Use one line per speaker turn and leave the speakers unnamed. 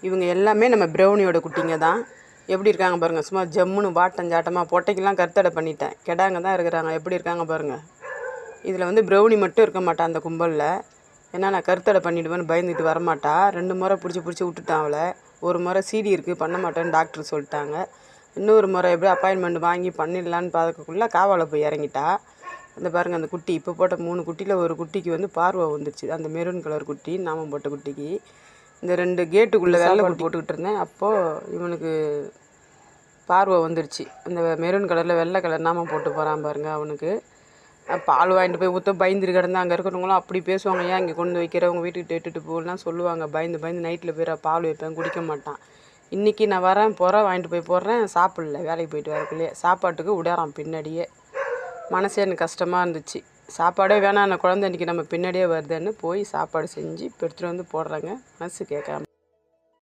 இவங்க எல்லாமே நம்ம ப்ரௌனியோட குட்டிங்க தான். எப்படி இருக்காங்க பாருங்கள், சும்மா ஜம்முன்னு வாட்டஞ்சாட்டமாக. பொட்டைக்கெல்லாம் கருத்தடை பண்ணிட்டேன், கெடாங்க தான் இருக்கிறாங்க. எப்படி இருக்காங்க பாருங்கள். இதில் வந்து ப்ரௌனி மட்டும் இருக்க மாட்டான் அந்த கும்பலில். ஏன்னா நான் கருத்தடை பண்ணிவிடுவேன்னு பயந்துட்டு வரமாட்டா. 2 முறை பிடிச்சி விட்டுட்டான் அவளை. ஒரு முறை சிடி இருக்குது பண்ண மாட்டேன்னு டாக்டர் சொல்லிட்டாங்க. இன்னொரு முறை எப்படியோ அப்பாயின்மெண்ட் வாங்கி பண்ணிடலான்னு பார்க்கக்குள்ளே காவால போய் இறங்கிட்டா. அந்த பாருங்கள், அந்த குட்டி இப்போ போட்ட 3 குட்டியில் ஒரு குட்டிக்கு வந்து பார்வை வந்துருச்சு. அந்த மெரூன் கலர் குட்டி, நாமம் போட்ட குட்டிக்கு. இந்த 2 கேட்டுக்குள்ளே வெள்ளை குட்டி போட்டுக்கிட்டு இருந்தேன். அப்போது இவனுக்கு பார்வை வந்துருச்சு. அந்த மெரூன் கலரில் வெள்ளை கலர் நாமம் போட்டு போகிறான் பாருங்கள். அவனுக்கு பால் வாங்கிட்டு போய் ஊற்ற பயந்துட்டு கிடந்தா. அங்கே இருக்கிறவங்களாம் அப்படி பேசுவாங்க, ஏன் இங்கே கொண்டு வைக்கிறவங்க வீட்டுக்கிட்ட இட்டுட்டு போகலாம் சொல்லுவாங்க. பயந்து நைட்டில் போய் பால் வைப்பேன், குடிக்க மாட்டான். இன்றைக்கி நான் வரேன் போகிறேன், வாங்கிட்டு போய் போடுறேன், சாப்பிடல. வேலைக்கு போயிட்டு வரக்குள்ளேயே சாப்பாட்டுக்கு விடாரான் பின்னாடியே. மனசே எனக்கு கஷ்டமாக இருந்துச்சு. சாப்பாடே வேணாம், அந்த குழந்தை இன்றைக்கி நம்ம பின்னாடியே வருதுன்னு போய் சாப்பாடு செஞ்சு இப்போ எடுத்துகிட்டு வந்து போடுறாங்க. மனசு கேட்காம.